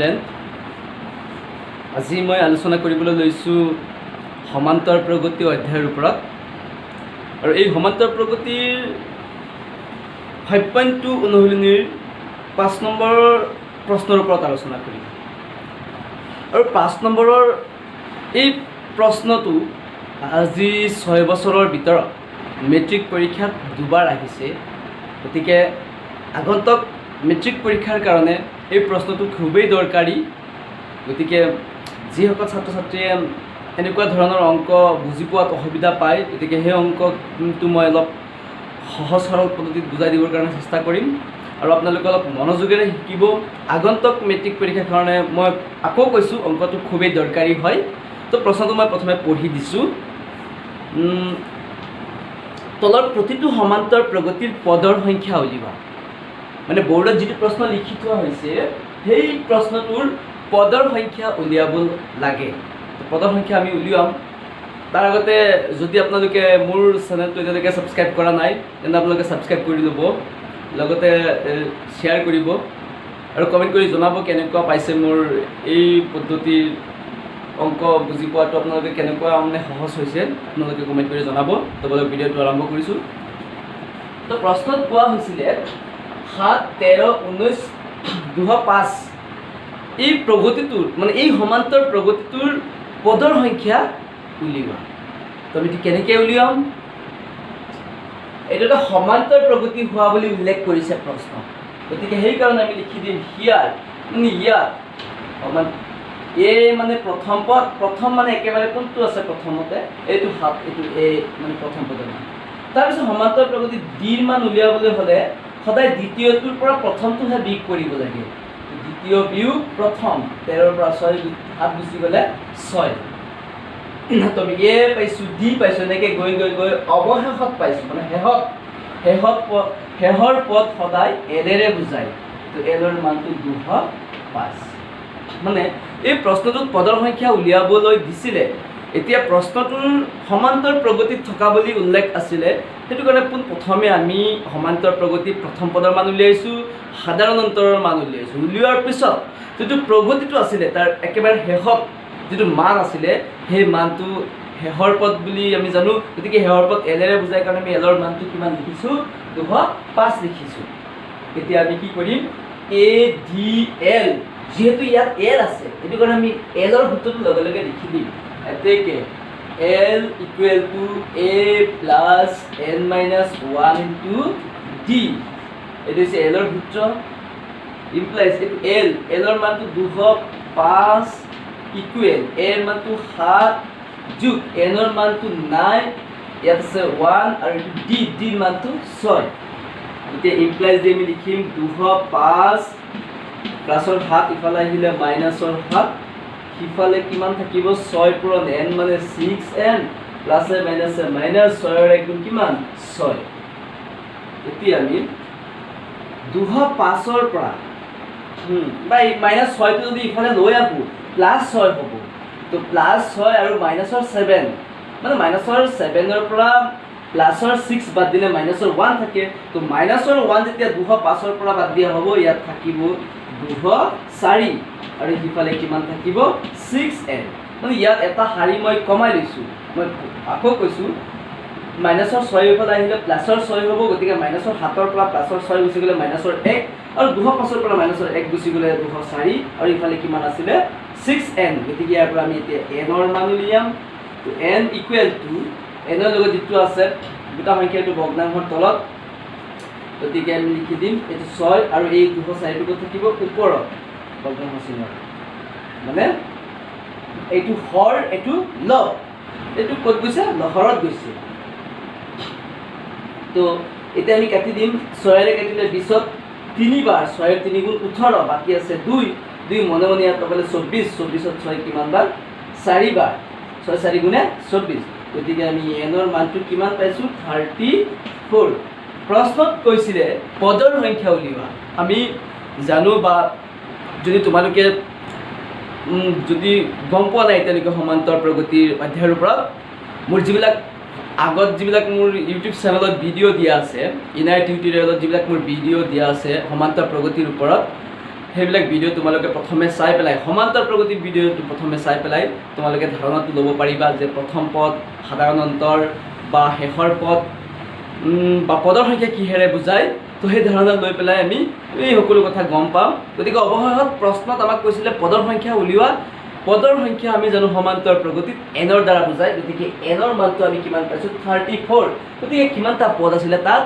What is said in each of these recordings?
Student, আজি মই আলোচনা কৰিবলৈ লৈছোঁ সমান্তৰ প্ৰগতি অধ্যায়ৰ ওপৰত। আৰু এই সমান্তৰ প্ৰগতিৰ 5.2 অনুশীলনীৰ 5 নম্বৰ প্ৰশ্নৰ ওপৰত আলোচনা কৰিম। আৰু 5 নম্বৰৰ এই প্ৰশ্নটো আজি 6 বছৰৰ ভিতৰত মেট্ৰিক পৰীক্ষাত দুবাৰ আহিছে। গতিকে আগন্তুক মেট্ৰিক পৰীক্ষাৰ কাৰণে এই প্ৰশ্নটো খুবেই দৰকাৰী। গতিকে যিসকল ছাত্ৰ ছাত্ৰীয়ে এনেকুৱা ধৰণৰ অংক বুজি পোৱাত অসুবিধা পায়, গতিকে সেই অংকটো মই অলপ সহজ সৰল পদ্ধতিত বুজাই দিবৰ কাৰণে চেষ্টা কৰিম। আৰু আপোনালোকে অলপ মনোযোগেৰে শিকিব। আগন্তুক মেট্ৰিক পৰীক্ষাৰ কাৰণে মই আকৌ কৈছোঁ, অংকটো খুবেই দৰকাৰী হয়। তো প্ৰশ্নটো মই প্ৰথমে পঢ়ি দিছোঁ। তলৰ প্ৰতিটো সমান্তৰ প্ৰগতিৰ পদৰ সংখ্যা উলিওৱা। মানে বৰ্ডত যিটো প্ৰশ্ন লিখি থোৱা হৈছে সেই প্ৰশ্নটোৰ পদৰ সংখ্যা উলিয়াব লাগে। পদৰ সংখ্যা আমি উলিয়াম। তাৰ আগতে যদি আপোনালোকে মোৰ চেনেলটো এতিয়ালৈকে ছাবস্ক্ৰাইব কৰা নাই, তেন্তে আপোনালোকে ছাবস্ক্ৰাইব কৰি ল'ব, লগতে শ্বেয়াৰ কৰিব আৰু কমেণ্ট কৰি জনাব কেনেকুৱা পাইছে মোৰ এই পদ্ধতিৰ অংক বুজি পোৱাটো আপোনালোকে কেনেকুৱা মানে সহজ হৈছে, আপোনালোকে কমেণ্ট কৰি জনাব। তো বলক ভিডিঅ'টো আৰম্ভ কৰিছোঁ। তো প্ৰশ্নত কোৱা হৈছিলে 7, 13, 19, 205 এই প্ৰগতিটোৰ মানে এই সমান্তৰ প্ৰগতিটোৰ পদৰ সংখ্যা উলিওৱা। তো আমি কেনেকৈ উলিয়াম? এইটো এটা সমান্তৰ প্ৰগতি হোৱা বুলি উল্লেখ কৰিছে প্ৰশ্ন। গতিকে সেইকাৰণে আমি লিখি দিম হিয়াৰ মানে ইয়াত মানে প্ৰথম পদ, প্ৰথম মানে একেবাৰে কোনটো আছে প্ৰথমতে, এইটো 7, এইটো এ মানে প্ৰথম পদৰ মান। তাৰপিছত সমান্তৰ প্ৰগতি ডিৰ মান উলিয়াবলৈ হ'লে সদায় দ্বিতীয়টোৰ পৰা প্ৰথমটোহে বিয়োগ কৰিব লাগে। দ্বিতীয় বিয়োগ প্ৰথম, 13ৰ পৰা 6 7 গুচি গ'লে 6। তো আমি এ পাইছোঁ, ডি পাইছোঁ, এনেকৈ গৈ গৈ গৈ অৱশেষত পাইছোঁ। মানে শেষৰ পদ সদায় এলেৰে বুজায়। তো এলৰ মানটো 205। মানে এই প্ৰশ্নটোত পদৰ সংখ্যা উলিয়াবলৈ দিছিলে। এতিয়া প্ৰশ্নটোৰ সমান্তৰ প্ৰগতিত থকা বুলি উল্লেখ আছিলে, সেইটো কাৰণে প্ৰথমে আমি সমান্তৰ প্ৰগতি প্ৰথম পদৰ মান উলিয়াইছোঁ, সাধাৰণ অন্তৰৰ মান উলিয়াইছোঁ। উলিওৱাৰ পিছত যিটো প্ৰগতিটো আছিলে তাৰ একেবাৰে শেষত যিটো মান আছিলে সেই মানটো শেষৰ পদ বুলি আমি জানো। গতিকে শেষৰ পদ এলেৰে বুজাই কাৰণে আমি এলৰ মানটো কিমান লিখিছোঁ? 205 লিখিছোঁ। এতিয়া আমি কি কৰিম? এ ডি এল, যিহেতু ইয়াত এল আছে সেইটো কাৰণে আমি এলৰ সূত্ৰটো লগে লগে লিখি দিম। এতেকে L equal to A plus N minus 1 into D. এইটো হৈছে এলৰ সূত্ৰ। ইমপ্লাইজ এইটো এলৰ মানটো 205 ইকুৱেল এৰ মানটো 7 যোগ এনৰ মানটো 9, ইয়াত আছে 1 আৰু এইটো ডিৰ মানটো 6। এতিয়া ইমপ্লাইজ দি আমি লিখিম 205 প্লাছৰ 7 ইফালে আহিলে মাইনাছৰ 7, সিফালে কিমান থাকিব? 6 পূৰণ n মানে 6n প্লাছে মাইনাছে মাইনাছ 6ৰ এক গুণ কিমান? 6। এতিয়া আমি 205ৰ পৰা বা মাইনাছ 6টো যদি ইফালে লৈ আহোঁ প্লাছ 6 হ'ব। তো প্লাছ 6 আৰু মাইনাছৰ 7, মানে মাইনাছৰ 7ৰ পৰা প্লাছৰ 6 বাদ দিলে মাইনাছৰ 1 থাকে। তো মাইনাছৰ 1 যেতিয়া 205ৰ পৰা বাদ দিয়া হ'ব, ইয়াত থাকিব 204 আৰু সিফালে কিমান থাকিব? 6n। মানে ইয়াত এটা শাৰী মই কমাই লৈছোঁ। মই আকৌ কৈছোঁ মাইনাছৰ 6 ইফালে আহিলে প্লাছৰ 6 হ'ব। গতিকে মাইনাছৰ 7ৰ পৰা প্লাছৰ 6 গুচি গ'লে মাইনাছৰ 1 আৰু 205ৰ পৰা মাইনাছৰ 1 গুচি গ'লে 204 আৰু ইফালে কিমান আছিলে? 6n। গতিকে ইয়াৰ পৰা আমি এতিয়া এনৰ মান উলিয়াম। তো n ইকুৱেল টু এনৰ লগত যিটো আছে দুটা সংখ্যাটো ভগ্নাংশৰ তলত, গতিকে আমি লিখি দিম এইটো 6 আৰু এই 204টো থাকিব ওপৰত ভগ্নাংশ চিহ্নত। মানে এইটো হৰ, এইটো লব, এইটো ক'ত গৈছে? লহৰত গৈছে। তো এতিয়া আমি কাটি দিম। 6ৰে কাটিলে 20ত 3 বাৰ, 6ৰ 3 গুণ 18, বাকী আছে 2 মনে মনে ইয়াত পাবলে 24, 24ত 6 কিমান বাৰ? 4 বাৰ, 6 4 গুণে 24। গতিকে আমি এনৰ মানটো কিমান পাইছোঁ? 34। প্ৰশ্নত কৈছিলে পদৰ সংখ্যা উলিওৱা। আমি জানো বা যদি তোমালোকে যদি গম পোৱা নাই এতিয়ালৈকে সমান্তৰ প্ৰগতিৰ অধ্যায়ৰ ওপৰত, মোৰ যিবিলাক আগত যিবিলাক মোৰ ইউটিউব চেনেলত ভিডিঅ' দিয়া আছে, ইনাৰ টিউটৰিয়েলত যিবিলাক মোৰ ভিডিঅ' দিয়া আছে সমান্তৰ প্ৰগতিৰ ওপৰত, সেইবিলাক ভিডিঅ' তোমালোকে প্ৰথমে চাই পেলাই সমান্তৰ প্ৰগতি ভিডিঅ'টো প্ৰথমে চাই পেলাই তোমালোকে ধাৰণাটো ল'ব পাৰিবা যে প্ৰথম পদ সাধাৰণ অন্তৰ বা শেষৰ পদ বা পদৰ সংখ্যা কিহেৰে বুজায় তো সেই ধাৰণা লৈ পেলাই আমি এই সকলো কথা গম পাম গতিকে অৱশেষত প্ৰশ্নত আমাক কৈছিলে পদৰ সংখ্যা উলিওৱা পদৰ সংখ্যা আমি জানো সমান্তৰ প্ৰগতিত এনৰ দ্বাৰা বুজায় গতিকে এনৰ মানটো আমি কিমান পাইছোঁ 34 গতিকে কিমানটা পদ আছিলে তাত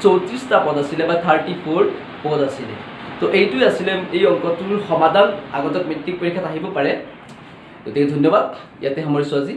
34টা পদ আছিলে বা 34 পদ আছিলে তো এইটোৱে আছিলে এই অংকটোৰ সমাধান আগতক মেট্ৰিক পৰীক্ষাত আহিব পাৰে গতিকে ধন্যবাদ ইয়াতে সামৰিছোঁ আজি